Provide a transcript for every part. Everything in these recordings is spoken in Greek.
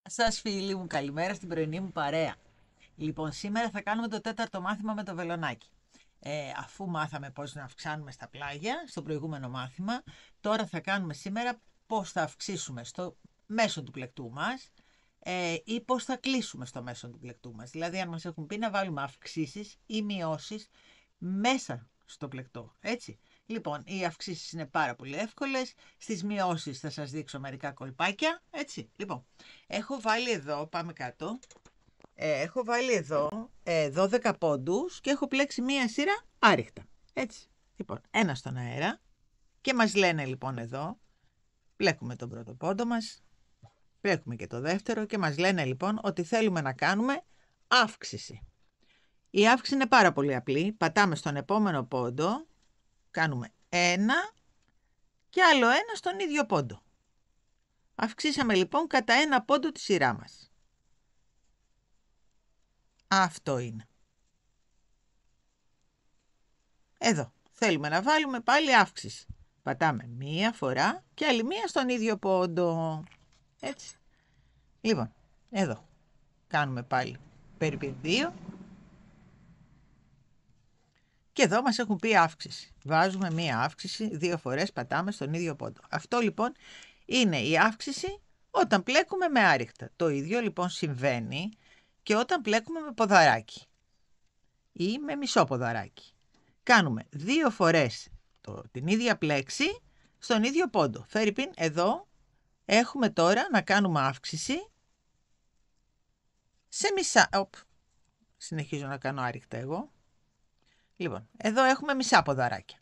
Σας φίλοι μου, καλημέρα στην πρωινή μου παρέα. Λοιπόν, σήμερα θα κάνουμε το τέταρτο μάθημα με το βελονάκι. Αφού μάθαμε πώς να αυξάνουμε στα πλάγια στο προηγούμενο μάθημα, τώρα θα κάνουμε σήμερα πώς θα αυξήσουμε στο μέσο του πλεκτού μας ή πώς θα κλείσουμε στο μέσο του πλεκτού μας. Δηλαδή, αν μας έχουν πει να βάλουμε αυξήσεις ή μειώσεις μέσα στο πλεκτό, έτσι. Λοιπόν, οι αυξήσεις είναι πάρα πολύ εύκολες. Στις μειώσεις θα σας δείξω μερικά κολπάκια, έτσι. Λοιπόν, έχω βάλει εδώ, πάμε κάτω. Έχω βάλει εδώ 12 πόντους και έχω πλέξει μία σειρά άριχτα. Έτσι. Λοιπόν, ένα στον αέρα και μας λένε λοιπόν εδώ, πλέκουμε τον πρώτο πόντο μας, πλέκουμε και το δεύτερο και μας λένε λοιπόν ότι θέλουμε να κάνουμε αύξηση. Η αύξηση είναι πάρα πολύ απλή. Πατάμε στον επόμενο πόντο, κάνουμε ένα και άλλο ένα στον ίδιο πόντο. Αυξήσαμε λοιπόν κατά ένα πόντο τη σειρά μας. Αυτό είναι. Εδώ θέλουμε να βάλουμε πάλι αύξηση. Πατάμε μία φορά και άλλη μία στον ίδιο πόντο. Έτσι. Λοιπόν, εδώ κάνουμε πάλι περίπου 2. Και εδώ μας έχουν πει αύξηση. Βάζουμε μία αύξηση, 2 φορές πατάμε στον ίδιο πόντο. Αυτό λοιπόν είναι η αύξηση όταν πλέκουμε με άριχτα. Το ίδιο λοιπόν συμβαίνει και όταν πλέκουμε με ποδαράκι ή με μισό ποδαράκι. Κάνουμε 2 φορές την ίδια πλέξη στον ίδιο πόντο. Φέρειπιν, εδώ έχουμε τώρα να κάνουμε αύξηση σε μισά. Συνεχίζω να κάνω άριχτα εγώ. Λοιπόν, εδώ έχουμε μισά ποδαράκια.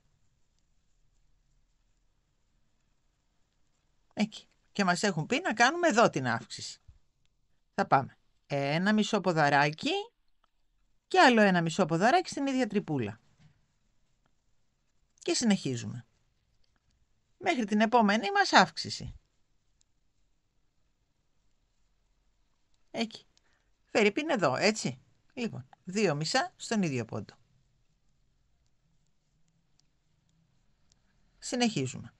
Εκεί. Και μας έχουν πει να κάνουμε εδώ την αύξηση. Θα πάμε. Ένα μισό ποδαράκι και άλλο ένα μισό ποδαράκι στην ίδια τρυπούλα. Και συνεχίζουμε. Μέχρι την επόμενη μας αύξηση. Εκεί. Φερειπίν εδώ, έτσι. Λοιπόν, 2 μισά στον ίδιο πόντο. Συνεχίζουμε.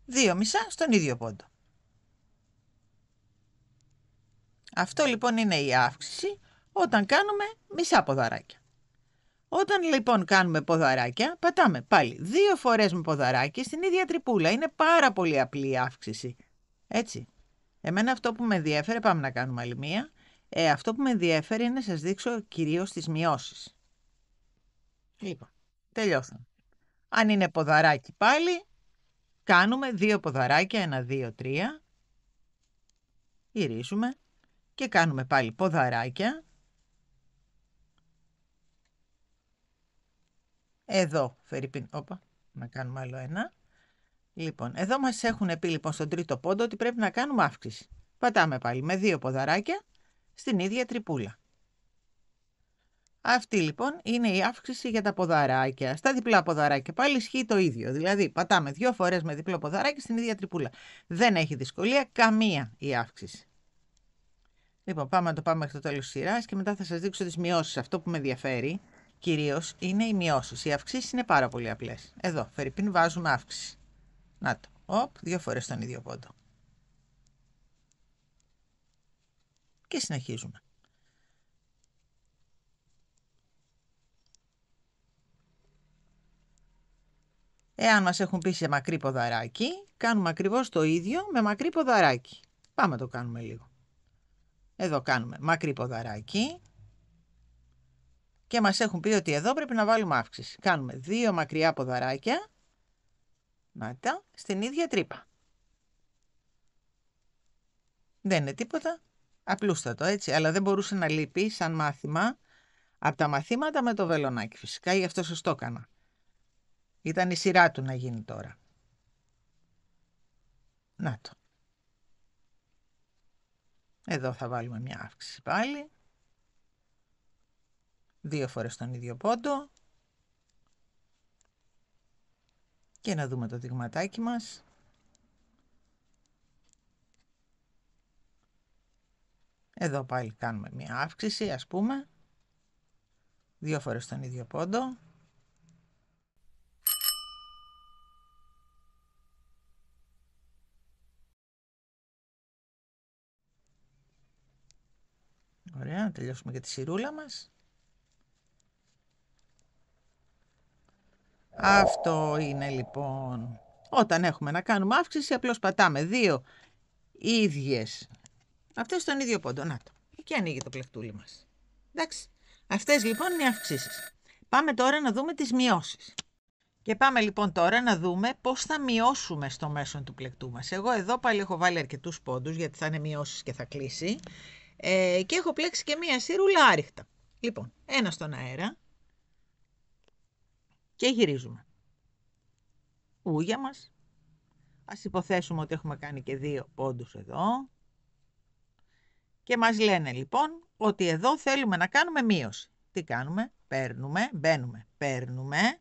Δύο μισά στον ίδιο πόντο. Αυτό λοιπόν είναι η αύξηση όταν κάνουμε μισά ποδαράκια. Όταν λοιπόν κάνουμε ποδαράκια, πατάμε πάλι 2 φορές με ποδαράκι στην ίδια τρυπούλα. Είναι πάρα πολύ απλή η αύξηση. Έτσι. Εμένα αυτό που με ενδιέφερε, πάμε να κάνουμε άλλη μία. Αυτό που με ενδιέφερε είναι να σας δείξω κυρίως τις μειώσεις. Λοιπόν, τελειώσαμε. Αν είναι ποδαράκι πάλι, κάνουμε 2 ποδαράκια, 1, 2, 3. Γυρίζουμε και κάνουμε πάλι ποδαράκια. Εδώ, φερειπίν, να κάνουμε άλλο ένα. Λοιπόν, εδώ μας έχουν πει λοιπόν στον τρίτο πόντο ότι πρέπει να κάνουμε αύξηση. Πατάμε πάλι με 2 ποδαράκια στην ίδια τρυπούλα. Αυτή λοιπόν είναι η αύξηση για τα ποδαράκια. Στα διπλά ποδαράκια πάλι ισχύει το ίδιο. Δηλαδή πατάμε 2 φορές με διπλό ποδαράκι στην ίδια τρυπούλα. Δεν έχει δυσκολία καμία η αύξηση. Λοιπόν, πάμε να το πάμε μέχρι το τέλος της σειράς και μετά θα σας δείξω τις μειώσεις. Αυτό που με ενδιαφέρει κυρίως είναι οι μειώσεις. Οι αυξήσεις είναι πάρα πολύ απλές. Εδώ, φερειπίν, βάζουμε αύξηση. Να το. 2 φορές στον ίδιο πόντο. Και συνεχίζουμε. Εάν μας έχουν πει σε μακρύ ποδαράκι, κάνουμε ακριβώς το ίδιο με μακρύ ποδαράκι. Πάμε να το κάνουμε λίγο. Εδώ κάνουμε μακρύ ποδαράκι και μας έχουν πει ότι εδώ πρέπει να βάλουμε αύξηση. Κάνουμε 2 μακριά ποδαράκια, στην ίδια τρύπα. Δεν είναι τίποτα, απλούστατο έτσι, αλλά δεν μπορούσε να λείπει σαν μάθημα από τα μαθήματα με το βελονάκι. Φυσικά γι' αυτό σας το έκανα. Ήταν η σειρά του να γίνει τώρα. Να το. Εδώ θα βάλουμε μια αύξηση πάλι. 2 φορές τον ίδιο πόντο. Και να δούμε το δειγματάκι μας. Εδώ πάλι κάνουμε μια αύξηση, ας πούμε. 2 φορές τον ίδιο πόντο. Ωραία, να τελειώσουμε και τη σειρούλα μας. Αυτό είναι λοιπόν. Όταν έχουμε να κάνουμε αύξηση, απλώς πατάμε 2 ίδιες. Αυτές στον ίδιο πόντο. Να το. Και ανοίγει το πλεκτούλι μας. Εντάξει. Αυτές λοιπόν είναι οι αυξήσεις. Πάμε τώρα να δούμε τις μειώσεις. Και πάμε λοιπόν τώρα να δούμε πώς θα μειώσουμε στο μέσο του πλεκτού μας. Εγώ εδώ πάλι έχω βάλει αρκετούς πόντους, γιατί θα είναι μειώσεις και θα κλείσει. Και έχω πλέξει και μία σειρούλα άριχτα. Λοιπόν, ένα στον αέρα. Και γυρίζουμε. Ούγια μας. Ας υποθέσουμε ότι έχουμε κάνει και 2 πόντους εδώ. Και μας λένε λοιπόν ότι εδώ θέλουμε να κάνουμε μείωση. Τι κάνουμε? Παίρνουμε, μπαίνουμε, παίρνουμε,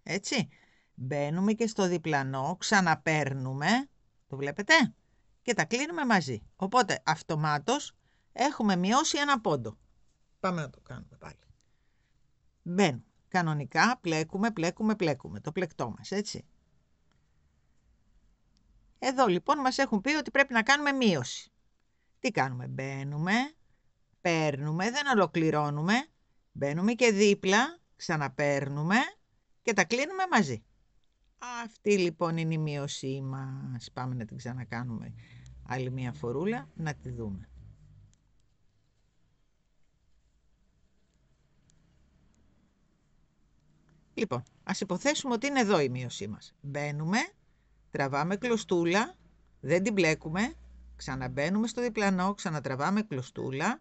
έτσι. Μπαίνουμε και στο διπλανό, ξαναπαίρνουμε, το βλέπετε, και τα κλείνουμε μαζί. Οπότε αυτομάτως έχουμε μειώσει ένα πόντο. Πάμε να το κάνουμε πάλι. Μπαίνουμε. Κανονικά πλέκουμε, το πλεκτό μας, έτσι. Εδώ λοιπόν μας έχουν πει ότι πρέπει να κάνουμε μείωση. Τι κάνουμε? Μπαίνουμε, παίρνουμε, δεν ολοκληρώνουμε, μπαίνουμε και δίπλα, ξαναπαίρνουμε και τα κλείνουμε μαζί. Αυτή λοιπόν είναι η μείωσή μας. Πάμε να την ξανακάνουμε άλλη μία φορούλα, να τη δούμε. Λοιπόν, ας υποθέσουμε ότι είναι εδώ η μείωσή μας. Μπαίνουμε, τραβάμε κλωστούλα, δεν την μπλέκουμε, ξαναμπαίνουμε στο διπλανό, ξανατραβάμε κλωστούλα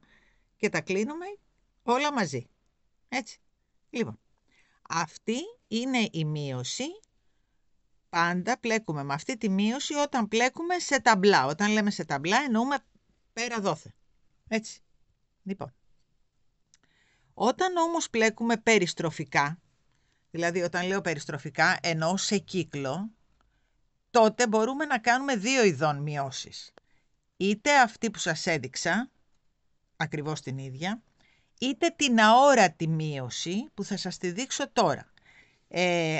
και τα κλείνουμε όλα μαζί. Έτσι. Λοιπόν, αυτή είναι η μείωση. Πάντα πλέκουμε με αυτή τη μείωση όταν πλέκουμε σε ταμπλά. Όταν λέμε σε ταμπλά εννοούμε πέρα δόθε. Έτσι. Λοιπόν, όταν όμως πλέκουμε περιστροφικά, δηλαδή όταν λέω περιστροφικά εννοώ σε κύκλο, τότε μπορούμε να κάνουμε 2 ειδών μειώσεις. Είτε αυτή που σας έδειξα, ακριβώς την ίδια, είτε την αόρατη μείωση που θα σας τη δείξω τώρα.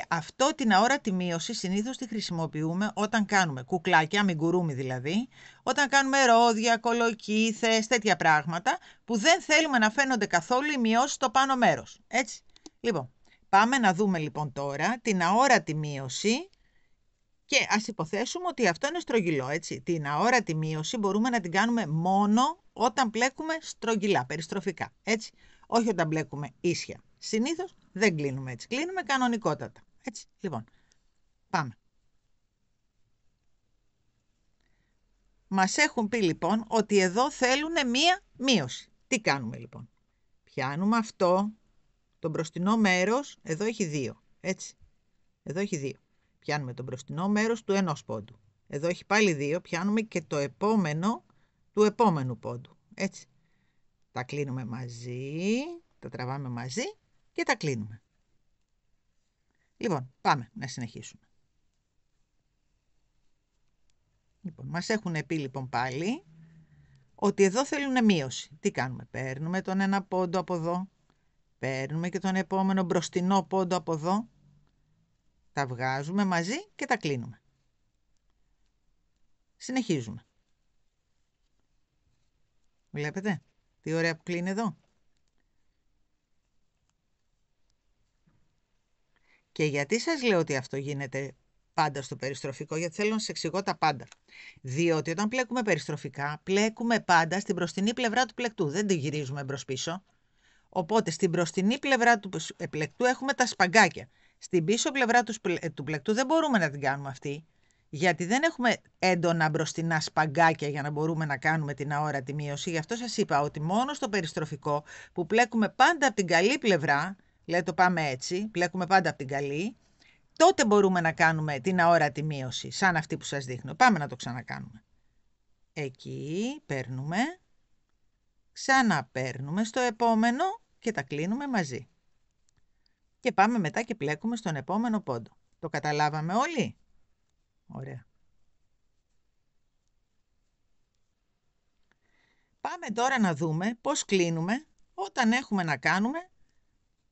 Αυτό την αόρατη μείωση συνήθως τη χρησιμοποιούμε όταν κάνουμε κουκλάκια, μιγκουρούμι δηλαδή, όταν κάνουμε ρόδια, κολοκύθες, τέτοια πράγματα που δεν θέλουμε να φαίνονται καθόλου οι μειώσεις στο πάνω μέρος. Έτσι. Λοιπόν, πάμε να δούμε λοιπόν τώρα την αόρατη μείωση και ας υποθέσουμε ότι αυτό είναι στρογγυλό, έτσι. Την αόρατη μείωση μπορούμε να την κάνουμε μόνο όταν πλέκουμε στρογγυλά, περιστροφικά, έτσι. Όχι όταν μπλέκουμε ίσια. Συνήθως δεν κλείνουμε έτσι. Κλείνουμε κανονικότατα. Έτσι. Λοιπόν, πάμε. Μας έχουν πει λοιπόν ότι εδώ θέλουν μία μείωση. Τι κάνουμε λοιπόν? Πιάνουμε αυτό, το μπροστινό μέρος, εδώ έχει 2. Έτσι. Εδώ έχει 2. Πιάνουμε το μπροστινό μέρος του ενός πόντου. Εδώ έχει πάλι 2. Πιάνουμε και το επόμενο του επόμενου πόντου. Έτσι. Τα κλείνουμε μαζί, τα τραβάμε μαζί και τα κλείνουμε. Λοιπόν, πάμε να συνεχίσουμε. Λοιπόν, μας έχουν πει λοιπόν πάλι ότι εδώ θέλουν μείωση. Τι κάνουμε? Παίρνουμε τον ένα πόντο από εδώ, παίρνουμε και τον επόμενο μπροστινό πόντο από εδώ, τα βγάζουμε μαζί και τα κλείνουμε. Συνεχίζουμε. Βλέπετε τι ωραία που κλείνει εδώ. Και γιατί σας λέω ότι αυτό γίνεται πάντα στο περιστροφικό? Γιατί θέλω να σας εξηγώ τα πάντα. Διότι όταν πλέκουμε περιστροφικά, πλέκουμε πάντα στην μπροστινή πλευρά του πλεκτού. Δεν τη γυρίζουμε μπρος-πίσω. Οπότε στην μπροστινή πλευρά του πλεκτού έχουμε τα σπαγκάκια. Στην πίσω πλευρά του πλεκτού δεν μπορούμε να την κάνουμε αυτή, γιατί δεν έχουμε έντονα μπροστινά σπαγκάκια για να μπορούμε να κάνουμε την αόρατη μείωση. Γι' αυτό σας είπα ότι μόνο στο περιστροφικό που πλέκουμε πάντα από την καλή πλευρά, δηλαδή το πάμε έτσι, πλέκουμε πάντα από την καλή, τότε μπορούμε να κάνουμε την αόρατη μείωση, σαν αυτή που σας δείχνω. Πάμε να το ξανακάνουμε. Εκεί παίρνουμε, ξαναπαίρνουμε στο επόμενο και τα κλείνουμε μαζί. Και πάμε μετά και πλέκουμε στον επόμενο πόντο. Το καταλάβαμε όλοι? Ωραία. Πάμε τώρα να δούμε πώς κλείνουμε όταν έχουμε να κάνουμε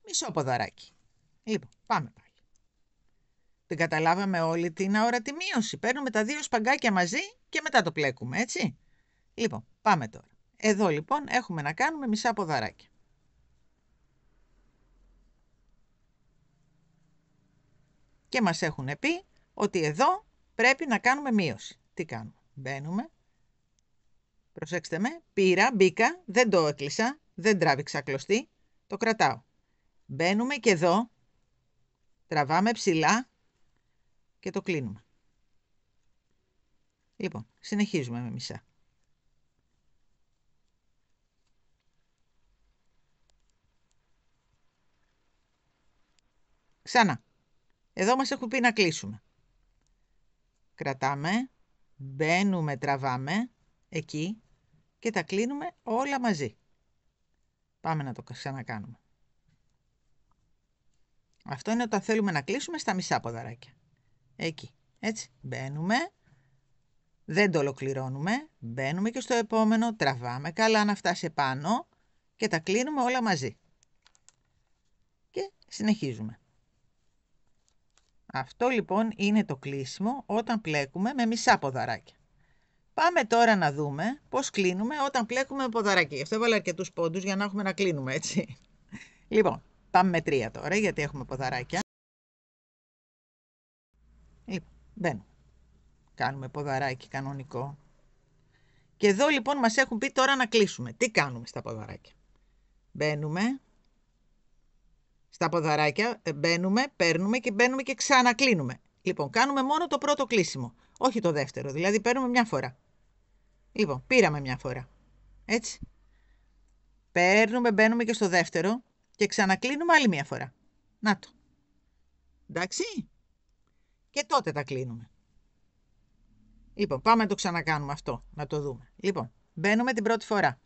μισό ποδαράκι. Λοιπόν, πάμε πάλι. Την καταλάβαμε όλοι την αόρατη μείωση. Παίρνουμε τα 2 σπαγκάκια μαζί και μετά το πλέκουμε, έτσι. Λοιπόν, πάμε τώρα. Εδώ λοιπόν έχουμε να κάνουμε μισά ποδαράκια. Και μας έχουν πει ότι εδώ πρέπει να κάνουμε μείωση. Τι κάνουμε? Μπαίνουμε. Προσέξτε με. Πήρα, μπήκα, δεν το έκλεισα, δεν τράβηξα κλωστή. Το κρατάω. Μπαίνουμε και εδώ. Τραβάμε ψηλά και το κλείνουμε. Λοιπόν, συνεχίζουμε με μισά. Ξανά. Εδώ μας έχουν πει να κλείσουμε. Κρατάμε, μπαίνουμε, τραβάμε, εκεί και τα κλείνουμε όλα μαζί. Πάμε να το ξανακάνουμε. Αυτό είναι όταν θέλουμε να κλείσουμε στα μισά ποδαράκια. Εκεί, έτσι, μπαίνουμε, δεν το ολοκληρώνουμε, μπαίνουμε και στο επόμενο, τραβάμε καλά να φτάσει επάνω και τα κλείνουμε όλα μαζί. Και συνεχίζουμε. Αυτό λοιπόν είναι το κλείσιμο όταν πλέκουμε με μισά ποδαράκια. Πάμε τώρα να δούμε πώς κλείνουμε όταν πλέκουμε με ποδαράκια. Γι' αυτό έβαλα αρκετούς πόντους για να έχουμε να κλείνουμε, έτσι. Λοιπόν, πάμε με 3 τώρα, γιατί έχουμε ποδαράκια. Λοιπόν, μπαίνουμε. Κάνουμε ποδαράκι κανονικό. Και εδώ λοιπόν μας έχουν πει τώρα να κλείσουμε. Τι κάνουμε στα ποδαράκια? Μπαίνουμε. Στα ποδαράκια μπαίνουμε, παίρνουμε και μπαίνουμε και ξανακλείνουμε. Λοιπόν, κάνουμε μόνο το πρώτο κλείσιμο, όχι το δεύτερο. Δηλαδή παίρνουμε μια φορά. Λοιπόν, πήραμε μια φορά. Έτσι. Παίρνουμε, μπαίνουμε και στο δεύτερο και ξανακλείνουμε άλλη μια φορά. Να το. Εντάξει. Και τότε τα κλείνουμε. Λοιπόν, πάμε να το ξανακάνουμε αυτό, να το δούμε. Λοιπόν, μπαίνουμε την πρώτη φορά.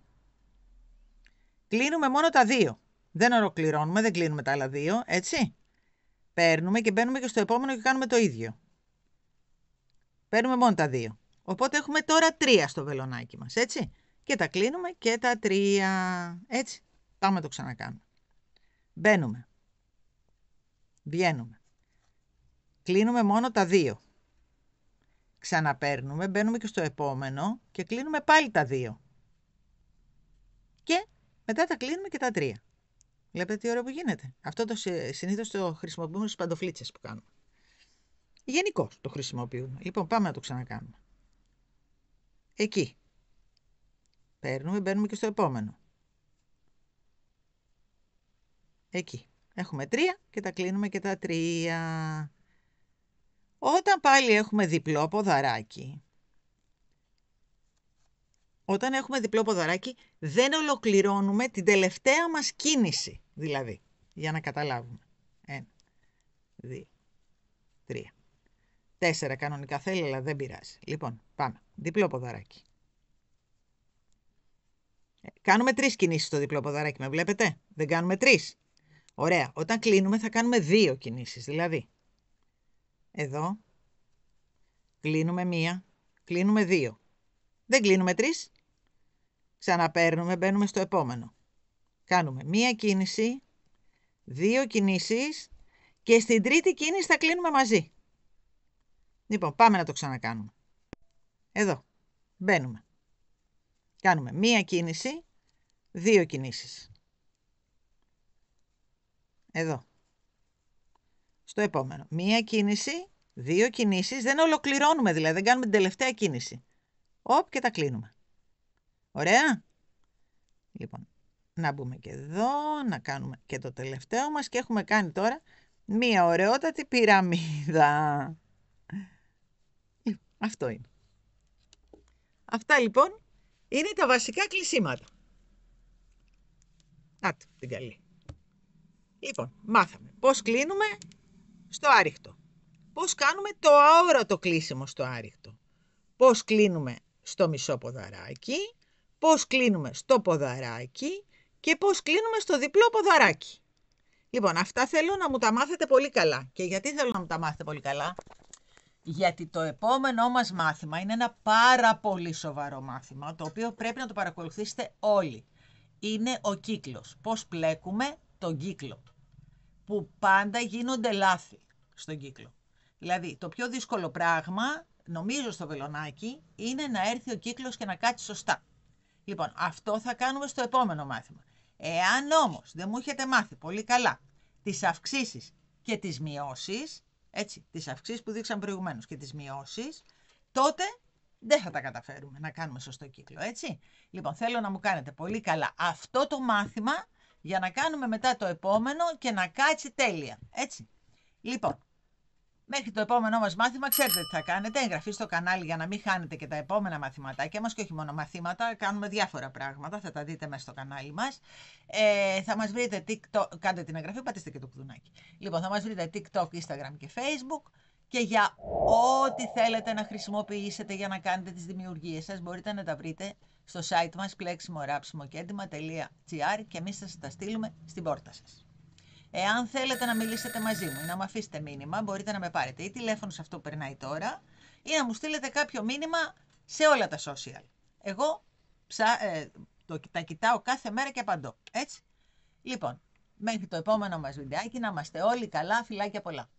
Κλείνουμε μόνο τα 2. Δεν ολοκληρώνουμε, δεν κλείνουμε τα άλλα 2, έτσι. Παίρνουμε και μπαίνουμε και στο επόμενο και κάνουμε το ίδιο. Παίρνουμε μόνο τα 2. Οπότε έχουμε τώρα 3 στο βελονάκι μας, έτσι. Και τα κλείνουμε και τα 3, έτσι. Πάμε να το ξανακάνουμε. Μπαίνουμε. Βγαίνουμε. Κλείνουμε μόνο τα 2. Ξαναπαίρνουμε, μπαίνουμε και στο επόμενο και κλείνουμε πάλι τα 2. Και μετά τα κλείνουμε και τα 3. Βλέπετε τι ωραίο που γίνεται. Αυτό συνήθως το χρησιμοποιούμε στις παντοφλίτσες που κάνουμε. Γενικώς το χρησιμοποιούμε. Λοιπόν, πάμε να το ξανακάνουμε. Εκεί. Παίρνουμε, μπαίνουμε και στο επόμενο. Εκεί. Έχουμε 3 και τα κλείνουμε και τα 3. Όταν πάλι έχουμε διπλό ποδαράκι, δεν ολοκληρώνουμε την τελευταία μας κίνηση. Δηλαδή, για να καταλάβουμε. 1, 2, 3. 4 κανονικά θέλει, αλλά δεν πειράζει. Λοιπόν, πάμε. Διπλό ποδαράκι. Κάνουμε 3 κινήσεις στο διπλό ποδαράκι, με βλέπετε? Δεν κάνουμε 3. Ωραία. Όταν κλείνουμε θα κάνουμε 2 κινήσεις. Δηλαδή, εδώ, κλείνουμε 1, κλείνουμε 2. Δεν κλείνουμε 3. Ξαναπαίρνουμε, μπαίνουμε στο επόμενο. Κάνουμε 1 κίνηση, 2 κινήσεις και στην τρίτη κίνηση θα κλείνουμε μαζί. Λοιπόν, πάμε να το ξανακάνουμε. Εδώ, μπαίνουμε. Κάνουμε 1 κίνηση, 2 κινήσεις. Εδώ. Στο επόμενο. 1 κίνηση, 2 κινήσεις. Δεν ολοκληρώνουμε δηλαδή, δεν κάνουμε την τελευταία κίνηση. Οπ και τα κλείνουμε. Ωραία. Λοιπόν, να μπούμε και εδώ, να κάνουμε και το τελευταίο μας και έχουμε κάνει τώρα μία ωραιότατη πυραμίδα. Αυτό είναι. Αυτά λοιπόν είναι τα βασικά κλεισίματα. Να το, την καλή. Λοιπόν, μάθαμε πώς κλείνουμε στο άριχτο. Πώς κάνουμε το αόρατο κλείσιμο στο άριχτο. Πώς κλείνουμε στο μισό ποδαράκι. Πώς κλείνουμε στο ποδαράκι και πώς κλείνουμε στο διπλό ποδαράκι. Λοιπόν, αυτά θέλω να μου τα μάθετε πολύ καλά. Και γιατί θέλω να μου τα μάθετε πολύ καλά? Γιατί το επόμενό μας μάθημα είναι ένα πάρα πολύ σοβαρό μάθημα, το οποίο πρέπει να το παρακολουθήσετε όλοι. Είναι ο κύκλος. Πώς πλέκουμε τον κύκλο. Που πάντα γίνονται λάθη στον κύκλο. Δηλαδή, το πιο δύσκολο πράγμα, νομίζω στο βελονάκι, είναι να έρθει ο κύκλος και να κάτσει σωστά. Λοιπόν, αυτό θα κάνουμε στο επόμενο μάθημα. Εάν όμως δεν μου έχετε μάθει πολύ καλά τις αυξήσεις και τις μειώσεις, έτσι, τις αυξήσεις που δείξαμε προηγουμένως και τις μειώσεις, τότε δεν θα τα καταφέρουμε να κάνουμε σωστό κύκλο, έτσι. Λοιπόν, θέλω να μου κάνετε πολύ καλά αυτό το μάθημα για να κάνουμε μετά το επόμενο και να κάτσει τέλεια, έτσι. Λοιπόν, μέχρι το επόμενό μας μάθημα ξέρετε τι θα κάνετε, εγγραφή στο κανάλι για να μην χάνετε και τα επόμενα μαθηματάκια μας και όχι μόνο μαθήματα, κάνουμε διάφορα πράγματα, θα τα δείτε μέσα στο κανάλι μας. Θα μας βρείτε TikTok, κάντε την εγγραφή, πατήστε και το κουδουνάκι. Λοιπόν, θα μας βρείτε TikTok, Instagram και Facebook και για ό,τι θέλετε να χρησιμοποιήσετε για να κάνετε τις δημιουργίες σας μπορείτε να τα βρείτε στο site μας pleximo-rapsimo-και-έντοιμα.gr και εμείς θα σας τα στείλουμε στην πόρτα σας. Εάν θέλετε να μιλήσετε μαζί μου ή να μου αφήσετε μήνυμα, μπορείτε να με πάρετε ή τηλέφωνο σε αυτό που περνάει τώρα ή να μου στείλετε κάποιο μήνυμα σε όλα τα social. Εγώ τα κοιτάω κάθε μέρα και απαντώ, έτσι. Λοιπόν, μέχρι το επόμενο μας βιντεάκι να είμαστε όλοι καλά, φιλάκια πολλά.